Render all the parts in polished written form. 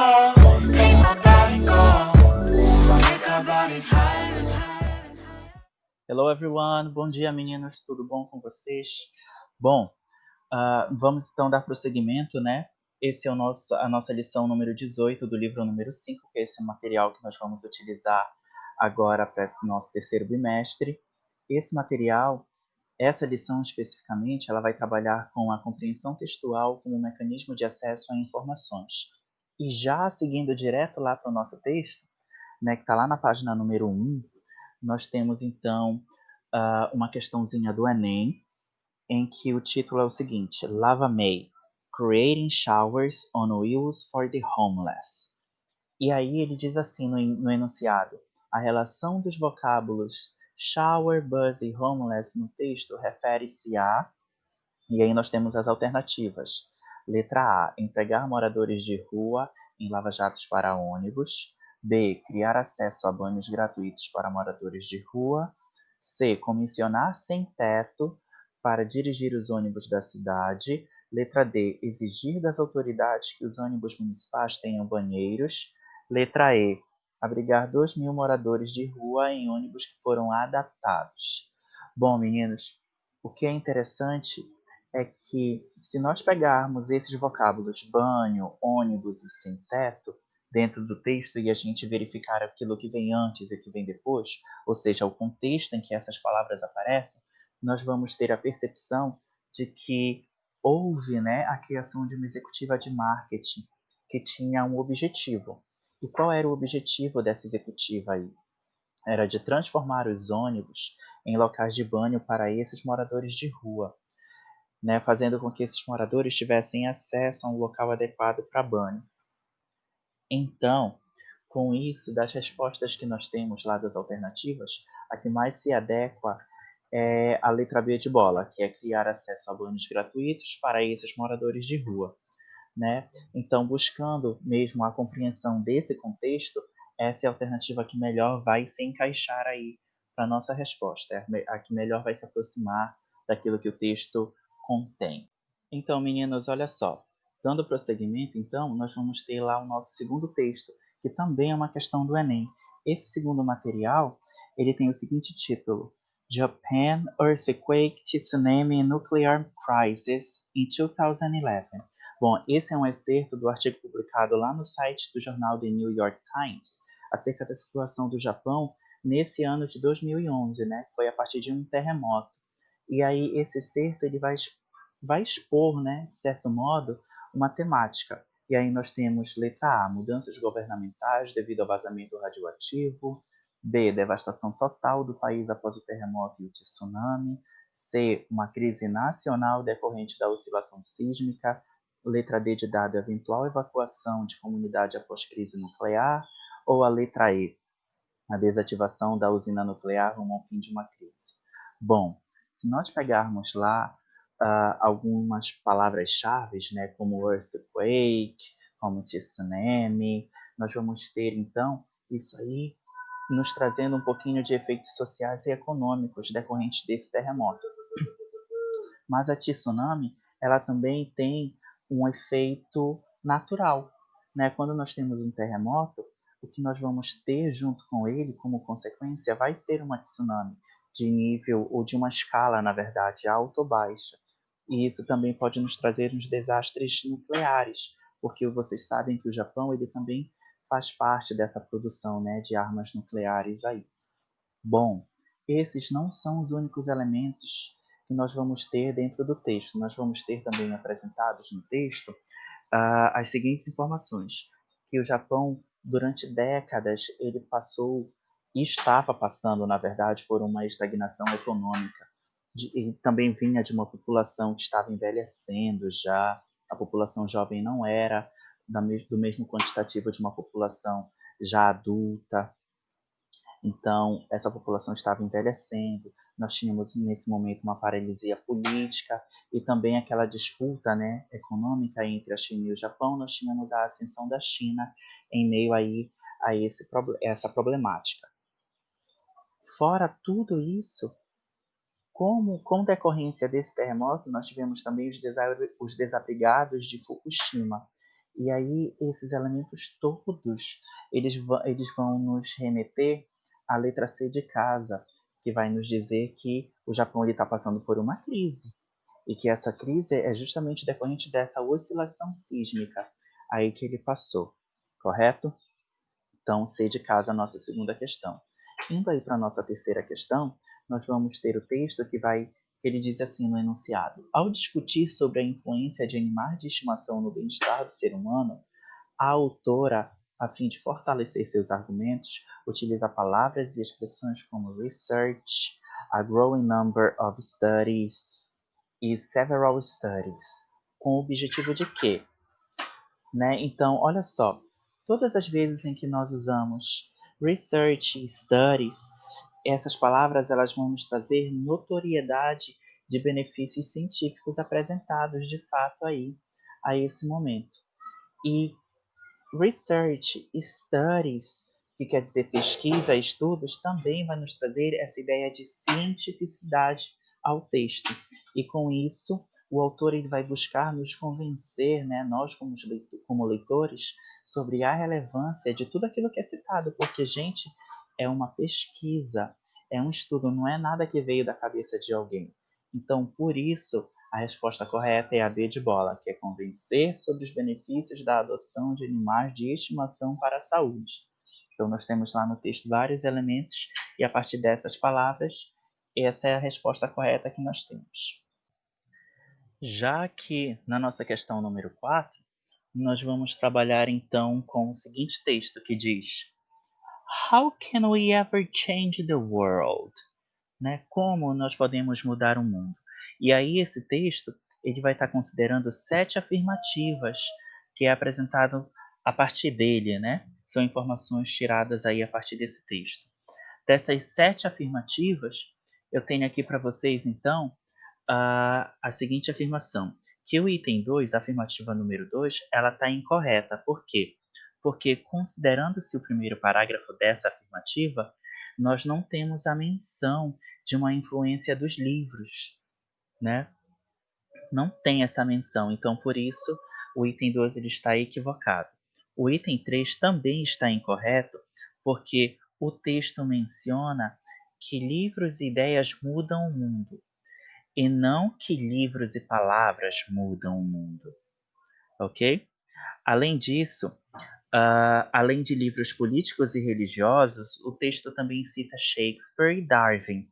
Make my body go. Make our bodies higher and higher and higher. Hello everyone, bom dia meninos, tudo bom com vocês? Bom, vamos então dar prosseguimento, né? Esse é a nossa lição número 18 do livro número 5, que é esse material que nós vamos utilizar agora para esse nosso terceiro bimestre. Esse material, essa lição especificamente, ela vai trabalhar com a compreensão textual como um mecanismo de acesso a informações. E já seguindo direto lá para o nosso texto, né, que está lá na página número 1, nós temos então uma questãozinha do Enem, em que o título é o seguinte: Lava May, Creating Showers on Wheels for the Homeless. E aí ele diz assim no enunciado: a relação dos vocábulos shower, bus e homeless no texto refere-se a... E aí nós temos as alternativas. Letra A, empregar moradores de rua em lava-jatos para ônibus. B, criar acesso a banhos gratuitos para moradores de rua. C, comissionar sem-teto para dirigir os ônibus da cidade. Letra D, exigir das autoridades que os ônibus municipais tenham banheiros. Letra E, abrigar 2.000 moradores de rua em ônibus que foram adaptados. Bom, meninos, o que é interessante é que, se nós pegarmos esses vocábulos banho, ônibus e sem teto dentro do texto e a gente verificar aquilo que vem antes e o que vem depois, ou seja, o contexto em que essas palavras aparecem, nós vamos ter a percepção de que houve, né, a criação de uma executiva de marketing que tinha um objetivo. E qual era o objetivo dessa executiva aí? Era de transformar os ônibus em locais de banho para esses moradores de rua, né, fazendo com que esses moradores tivessem acesso a um local adequado para banho. Então, com isso, das respostas que nós temos lá das alternativas, a que mais se adequa é a letra B de bola, que é criar acesso a banhos gratuitos para esses moradores de rua, né? Então, buscando mesmo a compreensão desse contexto, essa é a alternativa que melhor vai se encaixar aí para a nossa resposta, é a que melhor vai se aproximar daquilo que o texto contém. Então, meninos, olha só. Dando prosseguimento, então, nós vamos ter lá o nosso segundo texto, que também é uma questão do Enem. Esse segundo material, ele tem o seguinte título: Japan Earthquake, Tsunami and Nuclear Crisis in 2011. Bom, esse é um excerto do artigo publicado lá no site do jornal The New York Times, acerca da situação do Japão nesse ano de 2011, né? Foi a partir de um terremoto. E aí esse excerto ele vai expor, né, de certo modo, uma temática. E aí nós temos letra A, mudanças governamentais devido ao vazamento radioativo. B, devastação total do país após o terremoto e o tsunami. C, uma crise nacional decorrente da oscilação sísmica. Letra D de dado, eventual evacuação de comunidade após crise nuclear. Ou a letra E, a desativação da usina nuclear rumo ao fim de uma crise. Bom, se nós pegarmos lá algumas palavras-chave, né, como earthquake, como tsunami, nós vamos ter então isso aí nos trazendo um pouquinho de efeitos sociais e econômicos decorrentes desse terremoto. Mas a tsunami, ela também tem um efeito natural, né? Quando nós temos um terremoto, o que nós vamos ter junto com ele, como consequência, vai ser uma tsunami de nível ou de uma escala, na verdade, alta ou baixa. E isso também pode nos trazer uns desastres nucleares, porque vocês sabem que o Japão ele também faz parte dessa produção, né, de armas nucleares aí. Bom, esses não são os únicos elementos que nós vamos ter dentro do texto. Nós vamos ter também apresentados no texto as seguintes informações: que o Japão, durante décadas, ele passou e estava passando, na verdade, por uma estagnação econômica. E também vinha de uma população que estava envelhecendo já. A população jovem não era do mesmo quantitativo de uma população já adulta. Então, essa população estava envelhecendo, nós tínhamos nesse momento uma paralisia política e também aquela disputa, né, econômica entre a China e o Japão. Nós tínhamos a ascensão da China em meio aí a essa problemática. Fora tudo isso, como decorrência desse terremoto, nós tivemos também os desabrigados de Fukushima. E aí esses elementos todos, eles vão nos remeter à letra C de casa, que vai nos dizer que o Japão está passando por uma crise, e que essa crise é justamente decorrente dessa oscilação sísmica aí que ele passou, correto? Então, C de casa, a nossa segunda questão. Indo aí para a nossa terceira questão, nós vamos ter o texto ele diz assim no enunciado: ao discutir sobre a influência de animais de estimação no bem-estar do ser humano, a autora, a fim de fortalecer seus argumentos, utiliza palavras e expressões como research, a growing number of studies e several studies, com o objetivo de quê? Né? Então, olha só, todas as vezes em que nós usamos research e studies, essas palavras elas vão nos trazer notoriedade de benefícios científicos apresentados de fato aí a esse momento. E research, studies, que quer dizer pesquisa, estudos, também vai nos trazer essa ideia de cientificidade ao texto. E com isso, o autor ele vai buscar nos convencer, né, nós como leitores, sobre a relevância de tudo aquilo que é citado, porque, gente, é uma pesquisa, é um estudo, não é nada que veio da cabeça de alguém. Então, por isso, a resposta correta é a D de bola, que é convencer sobre os benefícios da adoção de animais de estimação para a saúde. Então, nós temos lá no texto vários elementos e a partir dessas palavras, essa é a resposta correta que nós temos. Já que na nossa questão número 4, nós vamos trabalhar então com o seguinte texto que diz: How can we ever change the world? Né? Como nós podemos mudar o mundo? E aí esse texto ele vai estar considerando 7 afirmativas que é apresentado a partir dele, né? São informações tiradas aí a partir desse texto. Dessas 7 afirmativas, eu tenho aqui para vocês então a seguinte afirmação, que o item 2, a afirmativa número 2, ela está incorreta. Por quê? Porque, considerando-se o primeiro parágrafo dessa afirmativa, nós não temos a menção de uma influência dos livros, né? Não tem essa menção, então por isso o item 2 ele está equivocado. O item 3 também está incorreto, porque o texto menciona que livros e ideias mudam o mundo e não que livros e palavras mudam o mundo, ok? Além disso, além de livros políticos e religiosos, o texto também cita Shakespeare e Darwin,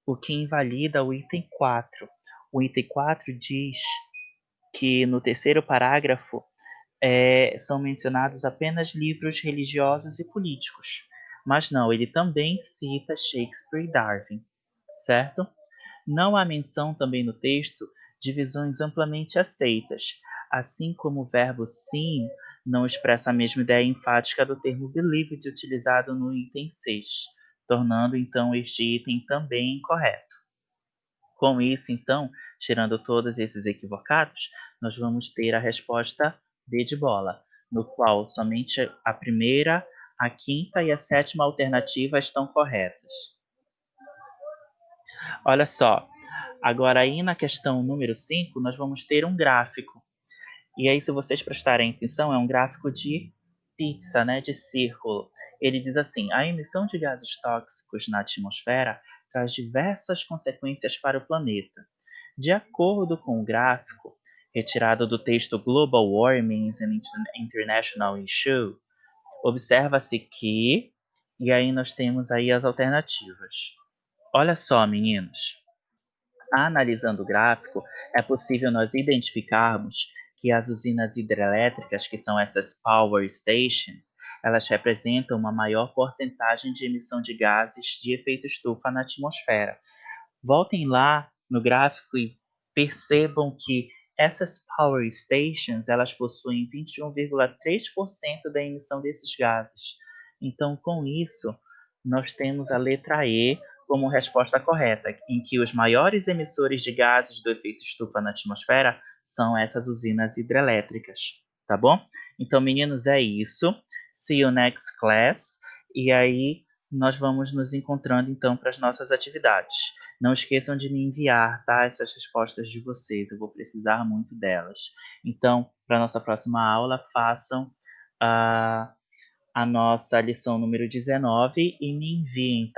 o que invalida o item 4. O item 4 diz que no terceiro parágrafo são mencionados apenas livros religiosos e políticos. Mas não, ele também cita Shakespeare e Darwin, certo? Não há menção também no texto de visões amplamente aceitas, assim como o verbo sim não expressa a mesma ideia enfática do termo believed utilizado no item 6, tornando então este item também incorreto. Com isso, então, tirando todos esses equivocados, nós vamos ter a resposta D de bola, no qual somente a primeira, a quinta e a sétima alternativa estão corretas. Olha só, agora aí na questão número 5, nós vamos ter um gráfico. E aí, se vocês prestarem atenção, é um gráfico de pizza, né, de círculo. Ele diz assim: a emissão de gases tóxicos na atmosfera traz diversas consequências para o planeta. De acordo com o gráfico, retirado do texto Global Warming is an International Issue, observa-se que, e aí nós temos aí as alternativas. Olha só, meninos, analisando o gráfico, é possível nós identificarmos que as usinas hidrelétricas, que são essas power stations, elas representam uma maior porcentagem de emissão de gases de efeito estufa na atmosfera. Voltem lá no gráfico e percebam que essas power stations, elas possuem 21,3% da emissão desses gases. Então, com isso, nós temos a letra E como resposta correta, em que os maiores emissores de gases do efeito estufa na atmosfera são essas usinas hidrelétricas, tá bom? Então, meninos, é isso. See you next class. E aí, nós vamos nos encontrando então para as nossas atividades. Não esqueçam de me enviar, tá, essas respostas de vocês, eu vou precisar muito delas. Então, para a nossa próxima aula, façam a nossa lição número 19 e me enviem